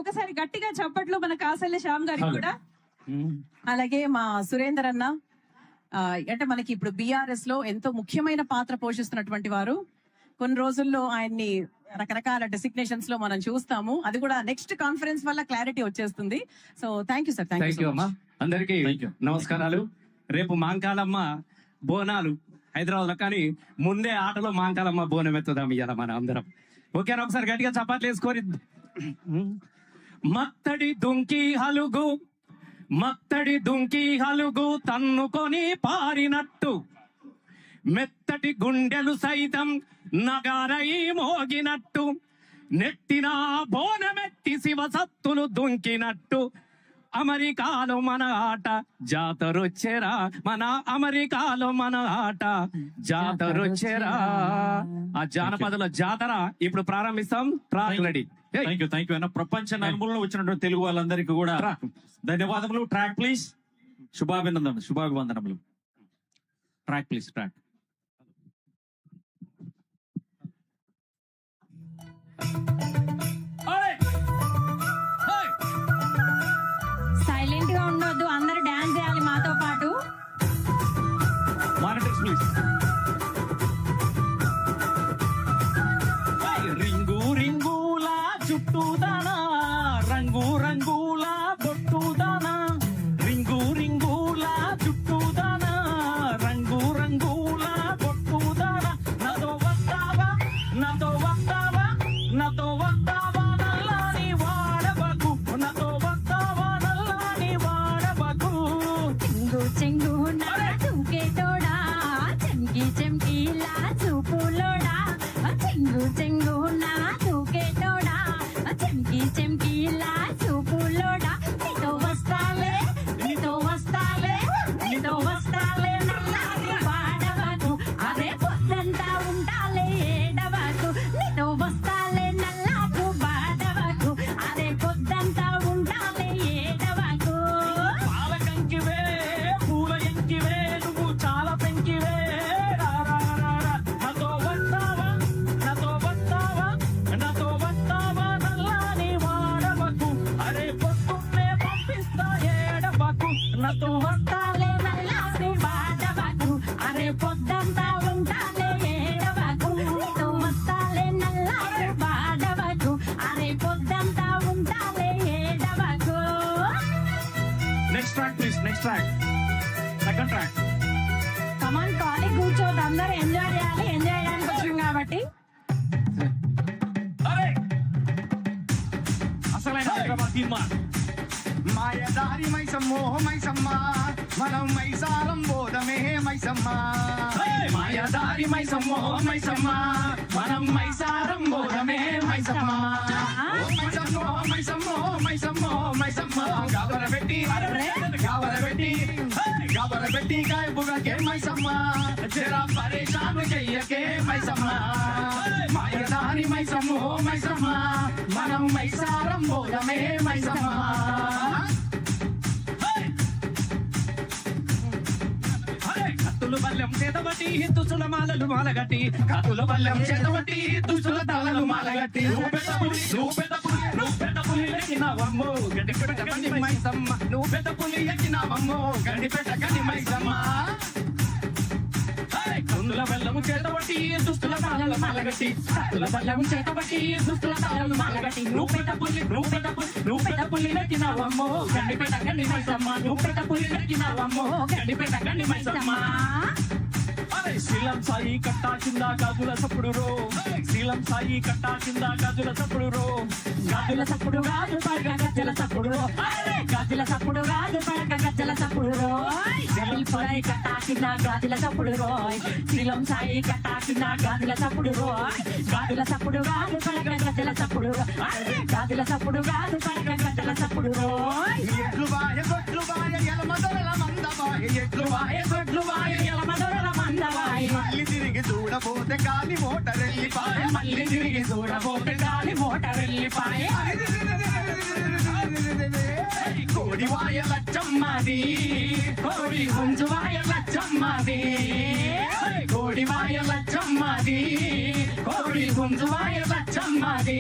ఒకసారి గట్టిగా చప్పట్లు మన కాసల్ల శ్యామ్ గారికి కూడా. అలాగే మా సురేందర్ అన్న, అంటే మనకి ఇప్పుడు బీఆర్ఎస్ లో ఎంతో ముఖ్యమైన పాత్ర పోషిస్తున్నటువంటి వారు. కొన్ని రోజుల్లో ఆయన్ని రకరకాల డెసిగ్నేషన్స్ లో మనం చూస్తాము. అది కూడా నెక్స్ట్ కాన్ఫరెన్స్ వల్ల క్లారిటీ వచ్చేస్తుంది. So thank you sir. Thank you అమ్మా. అందరికీ నమస్కారాలు. రేపు మాంకాలమ్మ బోనాలు హైదరాబాద్ లో, కానీ ముందే ఆటలో మాంకాలమ్మ బోనం ఎత్తుదాం ఇయ్యాల మన అందరం. ఓకేనా? ఒకసారి గట్టిగా చపాట్లు వేసుకొని మత్తడి దుంకి హలుగు తన్నుకొని పారినట్టు, మెత్తటి గుండెలు సైతం నగారై మోగినట్టు, నెట్టిన బోనమెత్తి శివసత్తులు దుంకినట్టు, అమెరికాలో మన ఆట జాతరొచ్చేరా, మన అమెరికాలో మన ఆట జాతరొచ్చేరా. ఆ జానపదల జాతర ఇప్పుడు ప్రారంభిస్తాం. Track ready. థ్యాంక్ యూ అన్న. ప్రపంచ నలుమూలలో వచ్చినటువంటి తెలుగు వాళ్ళందరికీ కూడా ధన్యవాదములు. Track please. శుభాభివందనములు. Track please. ట్రాక్. సైలెంట్ గా ఉండొద్దు, అందరూ డాన్స్ చేయాలి మాతో పాటు. Monitors please. రింగు రింగుల చుట్టూదానా, రంగు రంగుల బొట్టుదానా, రింగు రింగుల చుట్టూదానా, రంగు రంగుల బొట్టుదానా, నాతో వస్తావా నల్లాని వాడబకు, నాతో వస్తావా నల్లాని వాడబకు. చెంగు నా చూకేటోడా, చెంకి చెంకిలా చూపులోడా, చెంగు నా చూకేటోడా, చెంకి చెంకిలా చూపులోడా. నీతో వస్తాలే నల్లాని వాడవకు, అదే పొద్దంతా ఉంటాలే ఏడవకు. నీతో వస్తాలే నల్లాకు వాడవకు, అదే పొద్దంతా ఉంటాలే ఏడవకు. పాలకంకివే పూల ఎంకివే, నువ్వు చాలా పెంకివే. నాతో వస్తావా నల్లాని వాడవకు, అరే పొద్దున్నే పంపిస్తా ఏడవకు. నాతో వస్తాలే నల్లాని వాడవకు, అరే పొద్దంతా ఉంటాలే ఏడవకు. నీతో వస్తాలే నల్లాని వాడవకు, అరే పొద్దంతా ఉంటాలే ఏడవకు. Next track please. Next track. Second track. Come on, ఖాళీ కూర్చోద్దు, అందరూ ఎంజాయ్ చేయాలి. ఎంజాయ్ చేయడానికి వచ్చినాం కాబట్టి. అరే అసలైన హైదరాబాద్ తీర్మా. మాయదారి మైసమ్మో మైసమ్మ, మనం మైసారం బోధమే మైసమ్మ. మాయదారి మైసమ్మో మైసమ్మ, మనం మైసారం బోధమే మైసమ్మ. మైసమ్మో గాబరబెట్టి గాయబుగకే మైసమ్మ, జరా పరేషాన్ చెయ్యకే మైసమ్మ. మాయదారి మైసమ్మో మైసమ్మ, మనం మైసారం బోధమే మైసమ్మ. కత్తులు బల్లెం చేతబట్టి దుసుల మాలలు మాలగట్టి, కత్తుల బల్లెం చేతబట్టి దుసుల తాళలు మాలగట్టి. నువ్వు పెద్ద పులి ఎక్కినావమ్మో గడ్డి పెట్టకండి మైసమ్మ, నువ్వు పెద్ద పులి ఎక్కినావమ్మో గడ్డి పెట్టకండి మైసమ్మ. కత్తుల బల్లెము చేతబట్టి దుస్తుల తాళలు మాలగట్టి, కత్తుల బల్లెము చేతబట్టి దుస్తుల తాళలు మాలగట్టి. నువ్వు పెద్ద పులి ఎక్కినావమ్మో గడ్డి పెట్టకండి మైసమ్మ, నువ్వు పెద్ద పులి ఎక్కినావమ్మో గడ్డి పెట్టకండి మైసమ్మ. శీలం సాయి కట్టా కింద గాజుల సప్పుడు రో, శీలం సాయి కట్టా కింద గాజుల సప్పుడు రో. గాజుల సప్పుడు గాజు పడక గజ్జల సప్పుడు రో, గాజుల సప్పుడు గాజు పడక గజ్జల సప్పుడు రో. జమిల్ పొరై కట్టా కింద గాజుల సప్పుడు రో, శీలం సాయి కట్టా కింద గాజుల సప్పుడు రో. గాజుల సప్పుడు గాజు పడక గజ్జల సప్పుడు రో, గాజుల సప్పుడు గాజు పడక గజ్జల సప్పుడు రో. ఎట్లు బాయ ఎలమదొరల మందబాయ, ఎట్లు బాయ ఎలమదొరల మందవాయి. మళ్ళీ తిరిగి చూడబోతే గాలి మోటరెల్లిపాయ, మళ్ళీ తిరిగి చూడబోతే గాలి మోటరెల్లిపాయ. కోడివాయ లచ్చమ్మది, కోడి గుంజువాయ లచ్చమ్మది, కోడివాయ లచ్చమ్మది, కోడి గుంజువాయ లచ్చమ్మది.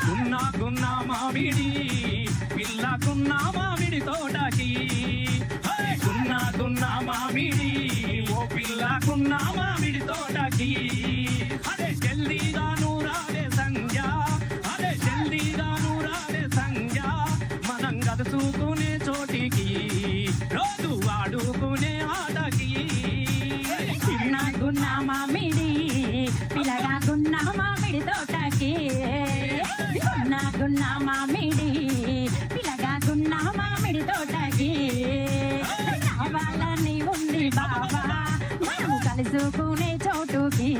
గున్నా గున్నా మా మామిడి పిల్లకున్న మామిడి తోటకి దున్నా మామిడి ఓ పిల్లకున్న మామిడి తోటకి అదే జల్దీగా నూరాలే సంధ్య అదే జల్దీగా నూరాలే సంధ్య మనం గదుసుకునే చోటికి రోజు ఆడుకునే ఆటకి గున్న మామిడి పిల్లగా గున్న మామిడి తోటకి గున్న మామిడి పిల్లగా గున్న మామిడి తోటకి కావాలని ఉంది బాబా మనము కలుసుకునే చోటుకి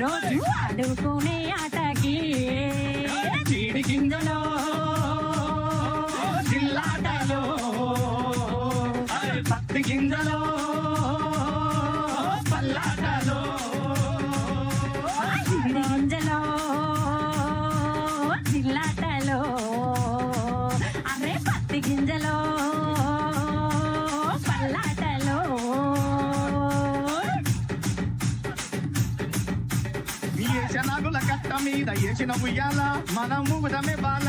రోజు ఆడుకునే ఆటకి చీడి గింజలో జిల్లాటలో పత్తి గింజలో పల్లాటలో గింజలో జిల్లాటలో అరే పత్తి గింజలో పల్లాటలో ఏషనాగుల కట్ట మీద ఏసిన ఉయ్యాల మన ముగుదమే బాల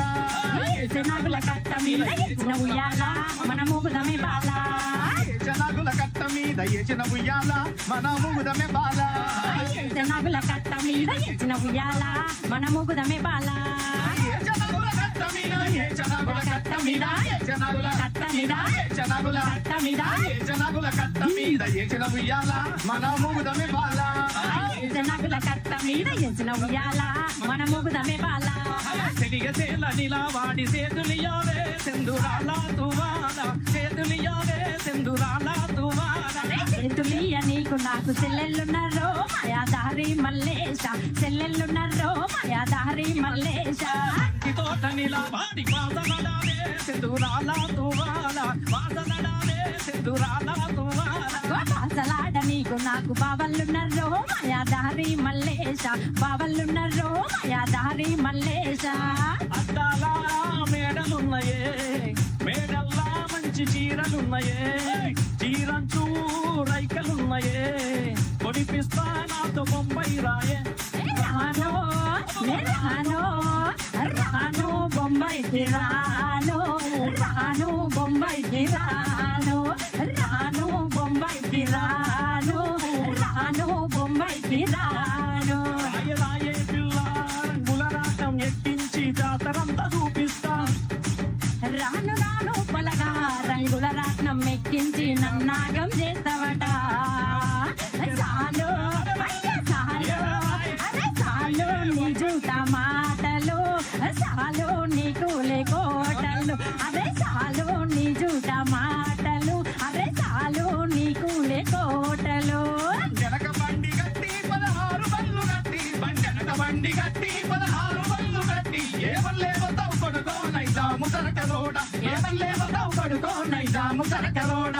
నాగుల కట్ట మీద ఎత్తిన ఉయ్యాల మన మూగుదమే బాల ఏషనాగుల కట్ట మీద ఏసిన ఉయ్యాల మన ముగుదమే బాల నాగుల కట్ట మీద ఎత్తిన ఉయ్యాల మన మూగుదమే బాల ఏషనాగుల కట్ట మీద ఏషనాగుల కట్ట మీద ఏషనాగుల కట్ట మీద ఏషనాగుల కట్ట మీద ఏషనాగుల కట్ట మీద ఏసిన ఉయ్యాల మన ముగుదమే బాల నాగుల కట్ట మీద ఎత్తిన ఉయ్యాల మన మూగుదమే బాల తెలియసేల నిలవాడి సేతులియావే సెందురాల తువాల సేతులియావే సెందురాల తువాల చేతులియ నీకు నాకు చెల్లెళ్ళున్నారో మాయాదారి మల్లేశ చెల్లెళ్ళున్నారో మాయాదారి మల్లేశ తోట నిలవాడి వాసనడావే సెందురాల తువాల వాసనడావే సెందురాల తువాల అసలాడ నీకు నాకు బావల్లున్నారో మాయాదారి మల్లేశ బావల్లున్నారో మాయాదారి మల్లేశ అద్దాల మేడలున్నాయే మేడల్లా మంచి చీరలున్నాయే చీరంచు రైకలున్నాయే కొనిపిస్తా నాతో బొంబాయి రాయే రాను రాను రాను బొంబాయికి రాను రాను బొంబాయికి రాను రాను బొంబాయికి రాను రాను బొంబాయికి రాను రాయే రాయే పిల్ల రంగుల రాటం ఎక్కించి జాతరంతా చూపిస్తా రాను రాను పొలగా రంగుల రాట్నం ఎక్కించి నన్నాగం చేస్తావట చాలు అయ్య చాలు అరే చాలు నీ జూట మాటలు చాలు నీ కూలి కోటలు అరే చాలు నీ జూట మాటలు అరే చాలు నీ కూలి కోటలు వెనక బండి కట్టి 16 బళ్ళు కట్టి వెనక బండి కట్టి 16 బళ్ళు కట్టి ఏ వల్లేవో తావు కొడుకో నైజాము సరక రోడ ఏ వల్లేవో తావు కొడుకో నైజాము సరక రోడ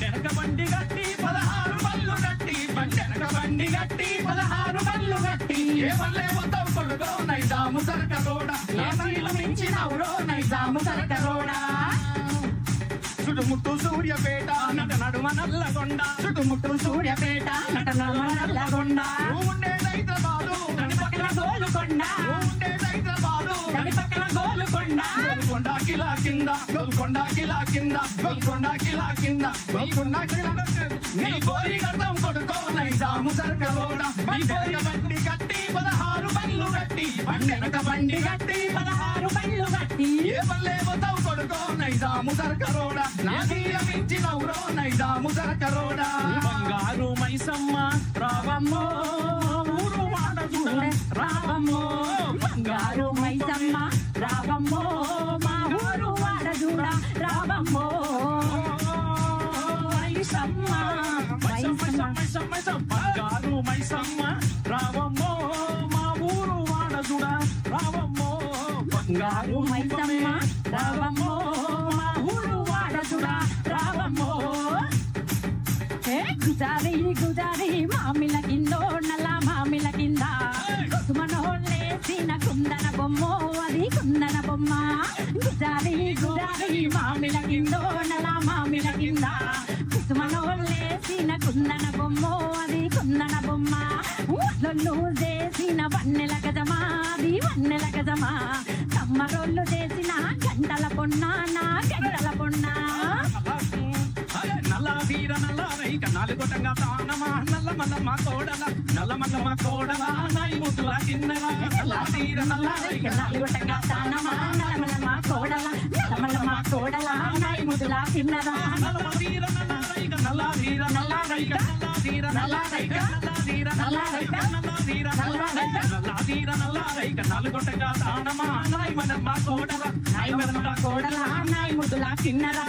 వెనక బండి కట్టి 16 బళ్ళు కట్టి వెనక బండి కట్టి 16 బళ్ళు కట్టి ఏ వల్లేవో తావు కొడుకో నైజాము సరక రోడ ఏ నీళ్ళు మించినవురో నైజాము సరక రోడ చుట్టుముట్టు సూర్యపేట నట నడుమ నల్లగొండ చుట్టుముట్టు సూర్యపేట నటనగొండ నువ్వు ఉండేది హైదరాబాదు దాని పక్కన గోలుకొండ నువ్వు ఉండేది హైదరాబాదు దాని పక్కన గోలుకొండ గోల్కొండ కిలా కింద గోల్కొండ కిలా కింద గోల్కొండ కిలా కింద గోల్కొండ కిలా నీ కోరి గడ్డం కొడుకో నైజాము సర్కలోడ వెనక బండి కట్టి 16 బళ్ళు కట్టి వెనక బండి కట్టి 16 బళ్ళు కట్టి ఏ బల్లేవో తావు కొడుకో నైజాము సర్కలోడ నా తీర మించి నవ్వురో నైజాము సర్కలోడ బంగారు మైసమ్మ రావమ్మో ఊరు వాడ చూడ రావమ్మో బంగారు మైసమ్మ రావమ్మో మా ఊరు వాడ చూడ రావమ్మో మైసమ్మ బంగారు మైసమ్మ రావమ్మో మా ఊరు వాడ చూడ రావమ్మో బంగారు మైసమ్మ రావమ్మో మా ఊరు వాడ చూడ రావమ్మో గుజారి గుజారి మామిల కిందో నల్ల మామిల కింద కుసుమనోళ్ళేసిన కుందన బొమ్మ అది కుందన బొమ్మ గుజారి గుజారి మామిల కిందో నల్ల మామిల కింద కుసుమనోళ్ళేసిన కుందన బొమ్మ అది కుందన బొమ్మ ఊళ్ళో చేసిన వన్నెల గజమా అది వన్నెల గజమా తమ్మరోళ్ళు చేసిన గంటల పొన్న నా గంటల పొన్న నల్ల తీర నల్ల రైక నాలుగొట్టంగా తానమా నల్ల మల్లమ్మ కోడల నల్ల మల్లమ్మ కోడల నాయి ముద్దుల కిన్నెల నల్ల తీర నల్ల రైక నాలుగొట్టంగా తానమా నల్లమల్లమ్మ కోడల నల్లమల్లమ్మ కోడల నాయి ముద్దుల కిన్నెల నల్ల తీర నల్ల రైక నల్ల తీర నల్ల రైక నల్ల తీర నల్ల రైక నల్ల తీర నల్ల రైక నల్ల తీర నల్ల రైక నల్ల తీర నల్ల రైక నాలుగొట్టంగా తానమా నాయి మల్లమ్మ కోడల నాయి మల్లమ్మ కోడల నాయి ముద్దుల కిన్నెల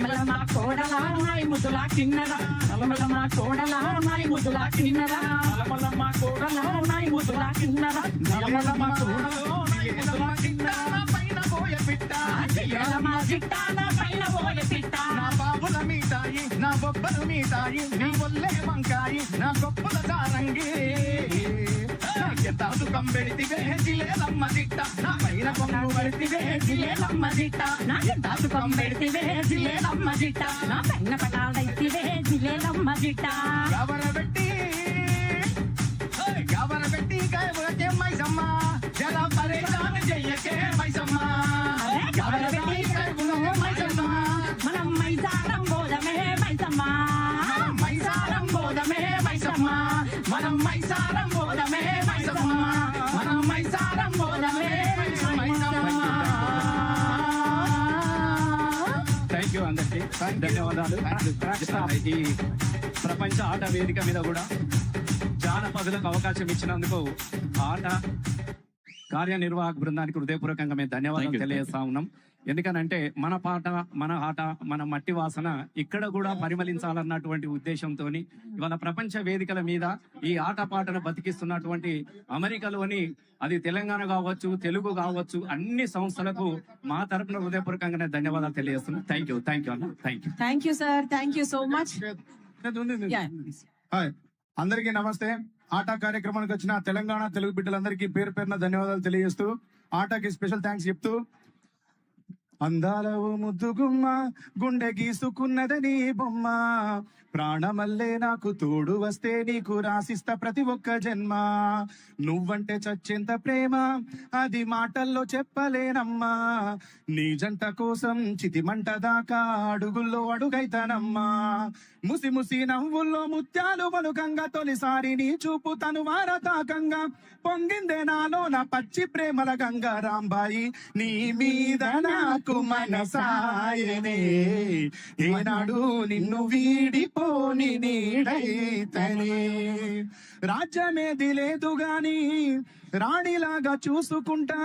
నల్లమల్లమ్మ కోడల నాయి ముద్దుల కిన్నెల నల్లమల్లమ్మ కోడల నాయి ముద్దుల కిన్నెల నల్లమల్లమ్మ కోడల నాయి ముద్దుల కిన్నెల నల్లమల్లమ్మ కోడల నాయి ముద్దుల కిన్నెల పైన పోయ పిట్ట ఎల్లమ్మ జిట్టాన పైన పోయే పిట్ట నా బాబుల మీటాయి నా బొబ్బలు మీటాయి నీ ఒల్లే వంకాయి నా గొప్పల సారంగి తాదుకం పెడితివే జిలేలమ్మ దిట్ట నా పైన కొంగు పడితివే జిలేలమ్మ దిట్ట నా తాతుకం పెడితివే జిలేలమ్మ జిట్ట నా పైన పటాలైతివే జిలేలమ్మ జిట్ట గవర పెట్టి కాయకే మైసమ్మ జర పరేషాన్ చెయ్యకే మైసమ్మ గవర పెట్టి కాయకును మైసమ్మ మనం మైసారం బోధమే మైసమ్మ మైసారం బోధమే మైసమ్మ మనం మైసారం బోధమే మైసమ్మ మనం మైసారం బోధమే థ్యాంక్ యూ అందరికి ధన్యవాదాలు. ఈ ప్రపంచ ఆట వేదిక మీద కూడా జానపదులకు అవకాశం ఇచ్చినందుకు ఆట కార్యనిర్వాహక బృందానికి హృదయపూర్వకంగా మేము ధన్యవాదాలు తెలియజేస్తా ఉన్నాం. ఎందుకనంటే మన పాట మన ఆట మన మట్టి వాసన ఇక్కడ కూడా పరిమళించాలన్నటువంటి ఉద్దేశంతో ఇవాళ ప్రపంచ వేదికల మీద ఈ ఆట పాటను బతికిస్తున్నటువంటి అమెరికాలోని అది తెలంగాణ కావచ్చు తెలుగు కావచ్చు అన్ని సంస్థలకు మా తరపున హృదయపూర్వకంగానే ధన్యవాదాలు తెలియజేస్తున్నాం. థ్యాంక్ యూ అన్న thank you. Thank you sir, thank you so much. Hi అందరికీ నమస్తే. ఆటా కార్యక్రమానికి వచ్చిన తెలంగాణ తెలుగు బిడ్డలందరికీ పేరు పేరున ధన్యవాదాలు తెలియజేస్తూ ఆటాకి స్పెషల్ థ్యాంక్స్ చెప్తూ అందాల ఓ ముద్దుగుమ్మ గుండె గీసుకున్నదని బొమ్మ ప్రాణమల్లే నాకు తోడు వస్తే నీకు రాసిస్తా ప్రతి ఒక్క జన్మ నువ్వంటే చచ్చేంత ప్రేమ అది మాటల్లో చెప్పలేనమ్మా నీ జంట కోసం చితిమంట దాకా అడుగుల్లో అడుగైతానమ్మా ముసి ముసి నవ్వుల్లో ముత్యాలు పలుకంగా తొలిసారి నీ చూపు తను వారతాకంగా పొంగిందే నాలో నా పచ్చి ప్రేమల గంగా రాంబాయి నీ మీద నాకు మనసాయనే ఏనాడు నిన్ను వీడిపోని నీడైతనే రాజ్యమేది లేదు గాని రాణిలాగా చూసుకుంటా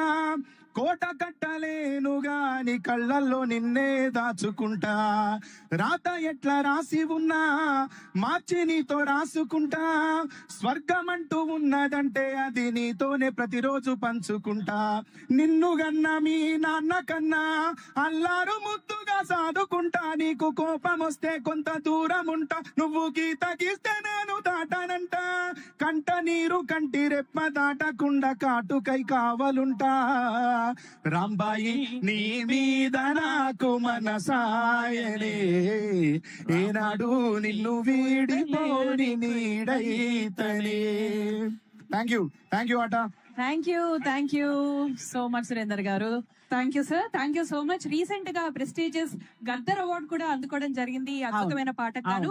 కోట కట్టలేను గాని కళ్ళల్లో నిన్నే దాచుకుంటా రాత ఎట్లా రాసి ఉన్నా మార్చి నీతో రాసుకుంటా స్వర్గమంటూ ఉన్నదంటే అది నీతోనే ప్రతిరోజు పంచుకుంటా నిన్ను గన్నా మీ నాన్న కన్నా అల్లారు ముద్దుగా సాదుకుంటా నీకు కోపం వస్తే కొంత దూరం ఉంటా నువ్వు గీత గీస్తే నేను దాటానంట కంట నీరు కంటి రెప్ప దాటకుండా కాటుకై కావలుంటా రాంబాయి నీ మీద నాకు మనసాయనే ఏనాడు నిన్ను వీడిపోని నీడైతనే. థ్యాంక్ యూ ఆట. Thank you so much Surender garu. Thank you sir, thank you so much. Recent గా ప్రెస్టీజియస్ గద్దర్ అవార్డు కూడా అందుకోవడం జరిగింది ఈ అద్భుతమైన పాటకు గాను.